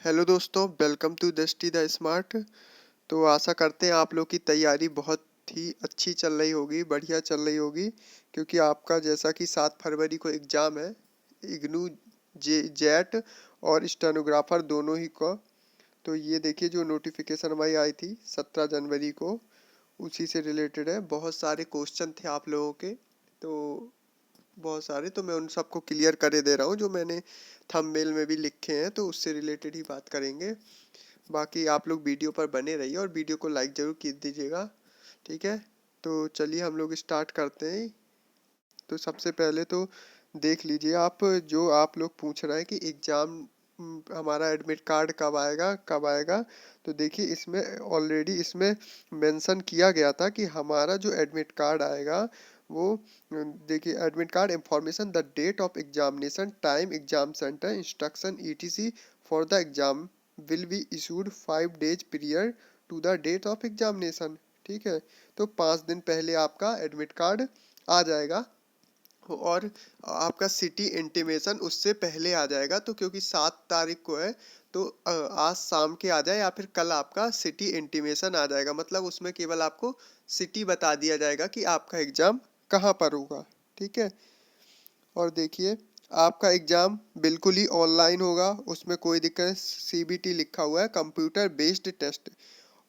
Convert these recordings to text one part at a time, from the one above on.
Hello दोस्तों, welcome to दृष्टि the smart. तो आशा करते हैं आप लोग की तैयारी बहुत ही अच्छी चल रही होगी, बढ़िया चल रही होगी। क्योंकि आपका जैसा कि 7 फरवरी को एग्ज़ाम है, इग्नू जेट और स्टेनोग्राफर दोनों ही को। तो ये देखिए, जो नोटिफिकेशन हमारी आई थी 17 जनवरी को, उसी से रिलेटेड है। बहुत सारे क्वेश्चन थे आप लोगों के, तो बहुत सारे तो मैं उन सबको क्लियर करे दे रहा हूँ, जो मैंने थंबनेल में भी लिखे हैं, तो उससे रिलेटेड ही बात करेंगे। बाकी आप लोग वीडियो पर बने रहिए और वीडियो को लाइक जरूर कीजिएगा, दीजिएगा। ठीक है, तो चलिए हम लोग स्टार्ट करते हैं। तो सबसे पहले तो देख लीजिए आप, जो आप लोग पूछ रहे हैं कि एग्ज़ाम हमारा एडमिट कार्ड कब आएगा। तो देखिए, इसमें ऑलरेडी इसमें मेंशन किया गया था कि हमारा जो एडमिट कार्ड आएगा वो, देखिए, admit card information, the date of examination, time, exam centre, instruction ETC for the exam will be issued 5 days prior to the date of examination. ठीक है, तो 5 दिन पहले आपका एडमिट कार्ड आ जाएगा। और आपका सिटी इंटीमेशन उससे पहले आ जाएगा। तो क्योंकि 7 तारीख को है, तो आज शाम के आ जाए या फिर कल आपका सिटी इंटीमेशन आ जाएगा। मतलब उसमें केवल आपको सिटी बता दिया जाएगा कि आपका एग्जाम कहाँ पर होगा। ठीक है, और देखिए, आपका एग्जाम बिल्कुल ही ऑनलाइन होगा, उसमें कोई दिक्कत। सीबीटी लिखा हुआ है, कंप्यूटर बेस्ड टेस्ट।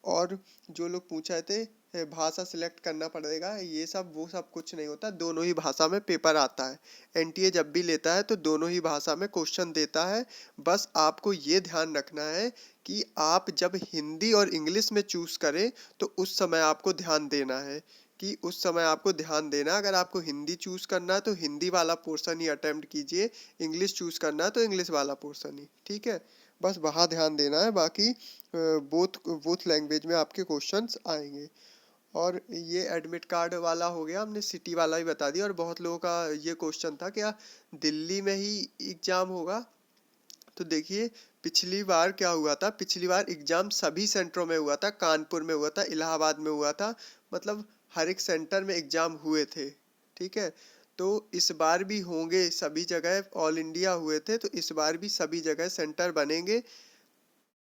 और जो लोग पूछ रहे थे भाषा सिलेक्ट करना पड़ेगा, ये सब वो सब कुछ नहीं होता। दोनों ही भाषा में पेपर आता है। एनटीए जब भी लेता है तो दोनों ही भाषा में क्वेश्चन देता है। बस आपको ये ध्यान रखना है कि आप जब हिंदी और इंग्लिश में चूज करें तो उस समय आपको ध्यान देना है, कि उस समय आपको ध्यान देना। अगर आपको हिंदी चूज करना है तो हिंदी वाला पोर्शन ही अटेम्प्ट कीजिए, इंग्लिश चूज करना है तो इंग्लिश वाला पोर्शन ही। ठीक है, बस वहाँ ध्यान देना है। बाकी बोथ बोथ लैंग्वेज में आपके क्वेश्चंस आएंगे। और ये एडमिट कार्ड वाला हो गया, हमने सिटी वाला भी बता दिया। और बहुत लोगों का ये क्वेश्चन था, क्या दिल्ली में ही एग्जाम होगा। तो देखिए, पिछली बार क्या हुआ था, पिछली बार एग्जाम सभी सेंटरों में हुआ था। कानपुर में हुआ था, इलाहाबाद में हुआ था, मतलब हर एक सेंटर में एग्जाम हुए थे। ठीक है, तो इस बार भी होंगे सभी जगह, ऑल इंडिया हुए थे, तो इस बार भी सभी जगह सेंटर बनेंगे।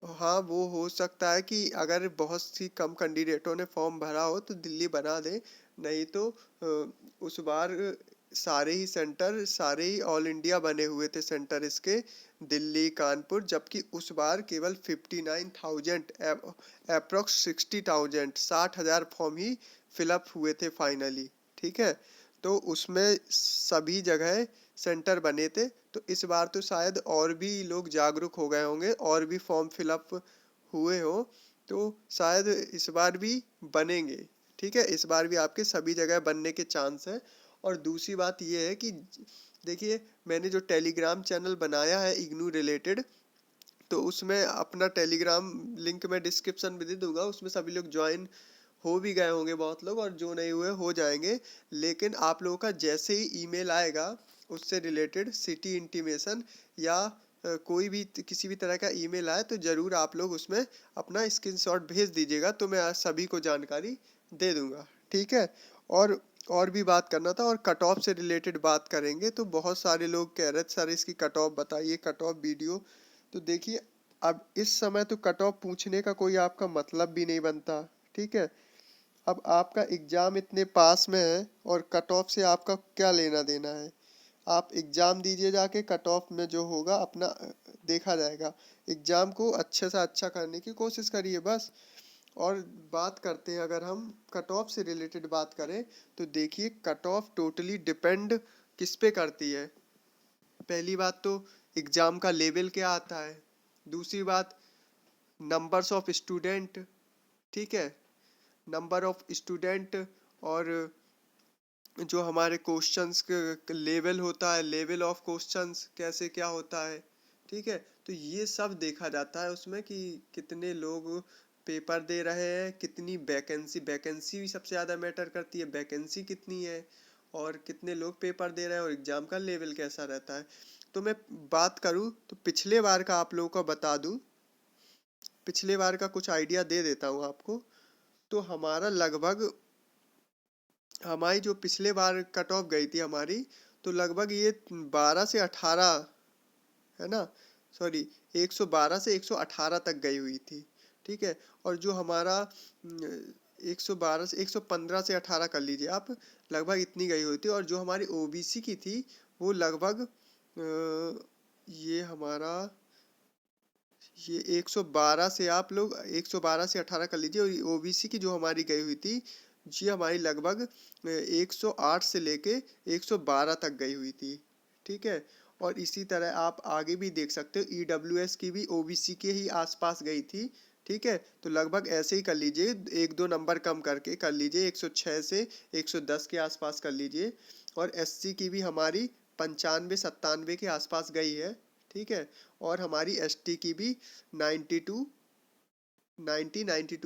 हाँ, वो हो सकता है कि अगर बहुत सी कम कैंडिडेटों ने फॉर्म भरा हो तो दिल्ली बना दे। नहीं तो उस बार सारे ही सेंटर, सारे ही ऑल इंडिया बने हुए थे सेंटर इसके, दिल्ली कानपुर। जबकि उस बार केवल 59,000, अप्रोक्स 60,000, 60,000 फॉर्म ही फिलअप हुए थे फाइनली। ठीक है, तो उसमें सभी जगह सेंटर बने थे। तो इस बार तो शायद और भी लोग जागरूक हो गए होंगे, और भी फॉर्म फिलअप हुए हो, तो शायद इस बार भी बनेंगे। ठीक है, इस बार भी आपके सभी जगह बनने के चांस है। और दूसरी बात ये है कि देखिए, मैंने जो टेलीग्राम चैनल बनाया है इग्नू रिलेटेड, तो उसमें अपना टेलीग्राम लिंक मैं डिस्क्रिप्शन में दे दूंगा। उसमें सभी लोग ज्वाइन हो भी गए होंगे बहुत लोग, और जो नहीं हुए हो जाएंगे। लेकिन आप लोगों का जैसे ही ईमेल आएगा उससे रिलेटेड सिटी इंटीमेशन, या कोई भी किसी भी तरह का ईमेल आए, तो ज़रूर आप लोग उसमें अपना स्क्रीनशॉट भेज दीजिएगा, तो मैं आज सभी को जानकारी दे दूंगा। ठीक है, और भी बात करना था, और कट ऑफ से रिलेटेड बात करेंगे। तो बहुत सारे लोग कह रहे थे, सर इसकी कट ऑफ बताइए, कट ऑफ वीडियो। तो देखिए, अब इस समय तो कट ऑफ पूछने का कोई आपका मतलब भी नहीं बनता। ठीक है, अब आपका एग्जाम इतने पास में है, और कट ऑफ से आपका क्या लेना देना है। आप एग्जाम दीजिए जाके, कट ऑफ में जो होगा अपना देखा जाएगा। एग्जाम को अच्छे से अच्छा करने की कोशिश करिए बस। और बात करते हैं, अगर हम कट ऑफ से रिलेटेड बात करें, तो देखिए, कट ऑफ टोटली डिपेंड किस पे करती है। पहली बात तो एग्जाम का लेवल क्या आता है। दूसरी बात, नंबर्स ऑफ स्टूडेंट। ठीक है, नंबर ऑफ स्टूडेंट। और जो हमारे क्वेश्चंस के लेवल होता है, लेवल ऑफ क्वेश्चंस कैसे क्या होता है। ठीक है, तो ये सब देखा जाता है उसमें, कि कितने लोग पेपर दे रहे हैं, कितनी वैकेंसी, वैकेंसी भी सबसे ज़्यादा मैटर करती है, वैकेंसी कितनी है, और कितने लोग पेपर दे रहे हैं, और एग्ज़ाम का लेवल कैसा रहता है। तो मैं बात करूँ तो पिछले बार का आप लोगों को बता दूँ, पिछले बार का कुछ आइडिया दे देता हूँ आपको। तो हमारा लगभग, हमारी जो पिछले बार कट ऑफ गई थी हमारी, तो लगभग ये 12 से 18, है ना, सॉरी 112 से 118 तक गई हुई थी, ठीक है। और जो हमारा 112 से 115 से 18 कर लीजिए आप, लगभग इतनी गई हुई थी। और जो हमारी ओबीसी की थी वो लगभग ये हमारा ये 112 से आप लोग 112 से 18 कर लीजिए। और ओबीसी की जो हमारी गई हुई थी जी हमारी लगभग 108 से लेके 112 तक गई हुई थी, ठीक है। और इसी तरह आप आगे भी देख सकते हो, ईडब्ल्यूएस की भी ओबीसी के ही आसपास गई थी, ठीक है। तो लगभग ऐसे ही कर लीजिए, एक दो नंबर कम करके कर लीजिए, 106 से 110 के आसपास कर लीजिए। और एससी की भी हमारी 95-97 के आसपास गई है, ठीक है। और हमारी एसटी की भी 92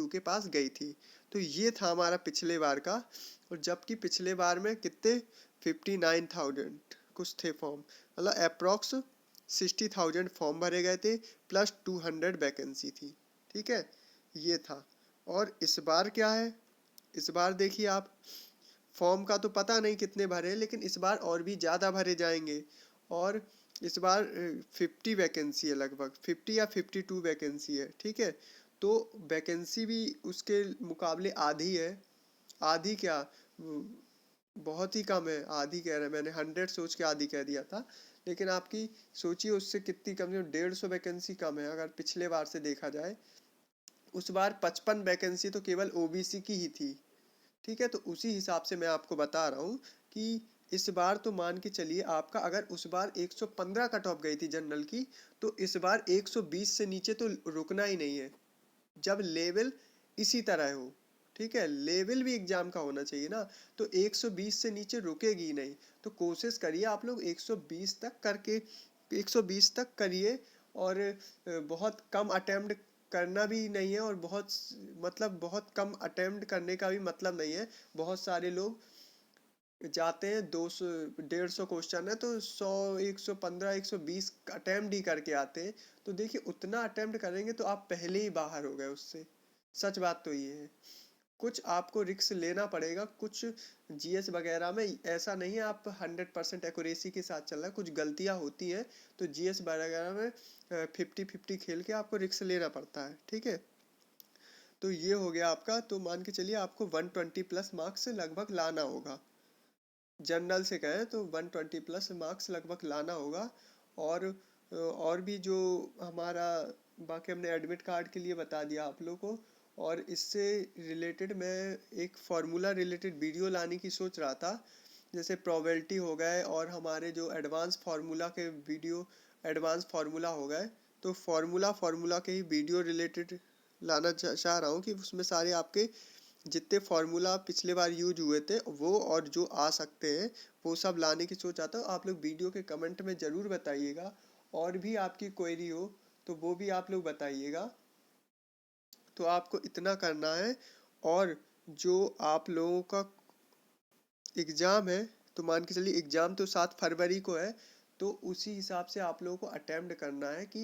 के पास गई थी। तो ये था हमारा पिछले बार का। और जबकि पिछले बार में कितने 59,000 कुछ थे फॉर्म, मतलब अप्रोक्स 60,000 फॉर्म भरे गए थे, प्लस 200 वैकेंसी थी, ठीक है। ये था। और इस बार क्या है, इस बार देखिए आप, फॉर्म का तो पता नहीं कितने भरे, लेकिन इस बार और भी ज़्यादा भरे जाएंगे। और इस बार 50 वैकेंसी है, लगभग 50 या 52 वैकेंसी है, ठीक है। तो वैकेंसी भी उसके मुकाबले आधी है। आधी क्या, बहुत ही कम है। आधी कह रहे हैं, मैंने 100 सोच के आधी कह दिया था, लेकिन आपकी सोचिए उससे कितनी कम है, 150 वैकेंसी कम है अगर पिछले बार से देखा जाए। उस बार 55 वैकेंसी तो केवल ओबीसी की ही थी, ठीक है। तो उसी हिसाब से मैं आपको बता रहा हूँ कि इस बार तो मान के चलिए आपका, अगर उस बार 115 कट ऑफ गई थी जनरल की, तो इस बार 120 से नीचे तो रुकना ही नहीं है, जब लेवल इसी तरह हो, ठीक है। लेवल भी एग्जाम का होना चाहिए ना, तो 120 से नीचे रुकेगी ही नहीं। तो कोशिश करिए आप लोग 120 तक करके, 120 तक करिए। और बहुत कम अटेम्प्ट करना भी नहीं है, और बहुत मतलब बहुत कम अटेम्प्ट करने का भी मतलब नहीं है। बहुत सारे लोग जाते हैं, 200 150 क्वेश्चन है तो 100 115 120 अटेम्प्ट ही करके आते हैं। तो देखिए उतना अटेम्प्ट करेंगे तो आप पहले ही बाहर हो गए उससे। सच बात तो ये है। कुछ आपको रिस्क लेना पड़ेगा, कुछ जीएस वगैरह में ऐसा नहीं है आप 100% एक्यूरेसी के साथ चल रहा है, कुछ गलतियां होती हैं। तो जीएस वगैरह में 50-50 खेल के आपको रिस्क लेना पड़ता है, ठीक है। तो ये हो गया आपका। तो मान के चलिए आपको 120 प्लस मार्क्स लगभग लाना होगा। जनरल से कहें तो 120 प्लस मार्क्स लगभग लाना होगा। और भी जो हमारा, बाकी हमने एडमिट कार्ड के लिए बता दिया आप लोगों को। और इससे रिलेटेड मैं एक फार्मूला रिलेटेड वीडियो लाने की सोच रहा था, जैसे प्रोबेबिलिटी हो गए और हमारे जो एडवांस फार्मूला के वीडियो, एडवांस फार्मूला हो गए। तो फार्मूला के ही वीडियो रिलेटेड लाना चाह रहा हूँ, कि उसमें सारे आपके जितने फार्मूला पिछले बार यूज हुए थे वो और जो आ सकते हैं वो सब लाने की सोच आता हूँ। आप लोग वीडियो के कमेंट में ज़रूर बताइएगा। और भी आपकी क्वेरी हो तो वो भी आप लोग बताइएगा। तो आपको इतना करना है। और जो आप लोगों का एग्ज़ाम है, तो मान के चलिए एग्ज़ाम तो 7 फरवरी को है। तो उसी हिसाब से आप लोगों को अटेम्प्ट करना है कि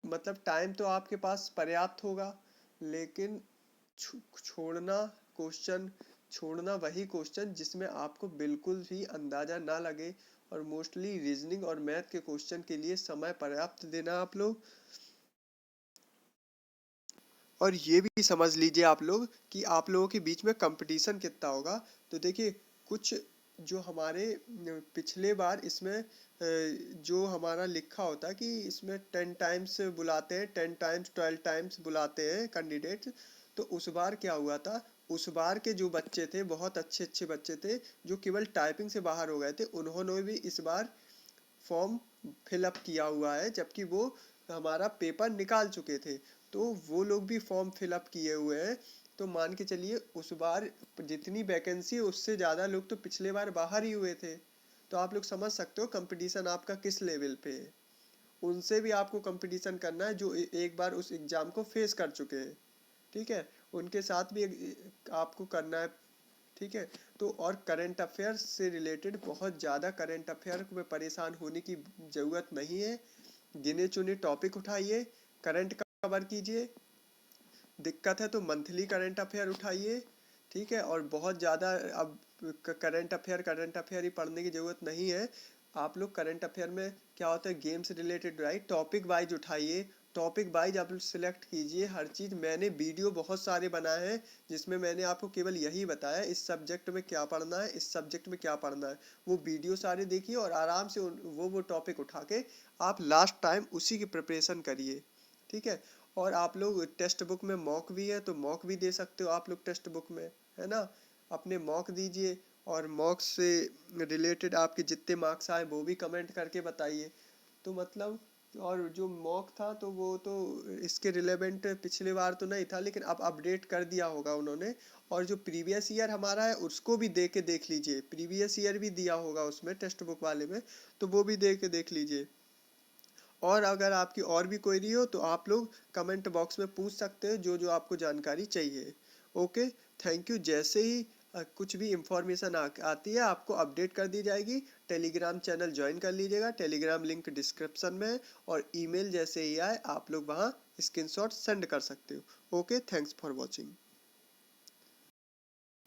मतलब टाइम तो आपके पास पर्याप्त होगा, लेकिन छोड़ना क्वेश्चन, छोड़ना वही क्वेश्चन जिसमें आपको बिल्कुल भी अंदाजा ना लगे। और मोस्टली रीजनिंग और मैथ के क्वेश्चन के लिए समय पर्याप्त देना आप लोग। और ये भी समझ लीजिए आप लोग कि आप लोगों के बीच में कंपटीशन कितना होगा। तो देखिए कुछ जो हमारे पिछले बार इसमें जो हमारा लिखा होता है कि इसमें 10 टाइम्स बुलाते हैं, 10 टाइम्स 12 टाइम्स बुलाते हैं कैंडिडेट। तो उस बार क्या हुआ था, उस बार के जो बच्चे थे बहुत अच्छे अच्छे बच्चे थे, जो केवल टाइपिंग से बाहर हो गए थे, उन्होंने भी इस बार फॉर्म फिलअप किया हुआ है, जबकि वो हमारा पेपर निकाल चुके थे। तो वो लोग भी फॉर्म फिलअप किए हुए हैं। तो मान के चलिए उस बार जितनी वैकेंसी उससे ज़्यादा लोग तो पिछले बार बाहर ही हुए थे। तो आप लोग समझ सकते हो कंपटीशन आपका किस लेवल पे है। उनसे भी आपको कंपटीशन करना है जो एक बार उस एग्ज़ाम को फेस कर चुके हैं, ठीक है। उनके साथ भी आपको करना है, ठीक है। तो और करंट अफेयर्स से रिलेटेड बहुत ज़्यादा करंट अफेयर में परेशान होने की ज़रूरत नहीं है। गिने चुने टॉपिक उठाइए, करंट कवर कीजिए। दिक्कत है तो मंथली करंट अफेयर उठाइए, ठीक है। और बहुत ज़्यादा अब करंट अफेयर ही पढ़ने की ज़रूरत नहीं है। आप लोग करंट अफेयर में क्या होता है, games related, right, topic wise उठाइए, टॉपिक वाइज आप लोग सिलेक्ट कीजिए हर चीज़। मैंने वीडियो बहुत सारे बनाए हैं जिसमें मैंने आपको केवल यही बताया इस सब्जेक्ट में क्या पढ़ना है, इस सब्जेक्ट में क्या पढ़ना है। वो वीडियो सारे देखिए और आराम से वो टॉपिक उठा के आप लास्ट टाइम उसी की प्रिपरेशन करिए, ठीक है। और आप लोग टेक्स्ट बुक में मॉक भी है तो मॉक भी दे सकते हो आप लोग टेक्स्ट बुक में, है ना। अपने मॉक दीजिए और मॉक से रिलेटेड आपके जितने मार्क्स आए वो भी कमेंट करके बताइए। तो मतलब, और जो मॉक था तो वो तो इसके रिलेवेंट पिछले बार तो नहीं था, लेकिन अब अपडेट कर दिया होगा उन्होंने। और जो प्रीवियस ईयर हमारा है उसको भी दे के देख लीजिए, प्रीवियस ईयर भी दिया होगा उसमें टेक्स्ट बुक वाले में, तो वो भी दे के देख लीजिए। और अगर आपकी और भी क्वेरी हो तो आप लोग कमेंट बॉक्स में पूछ सकते हो जो जो आपको जानकारी चाहिए। Okay, thank you. जैसे ही कुछ भी इंफॉर्मेशन आती है आपको अपडेट कर दी जाएगी। टेलीग्राम चैनल ज्वाइन कर लीजिएगा, टेलीग्राम लिंक डिस्क्रिप्शन में है। और ईमेल जैसे ही आए आप लोग वहाँ स्क्रीनशॉट सेंड कर सकते हो। Okay, thanks for watching.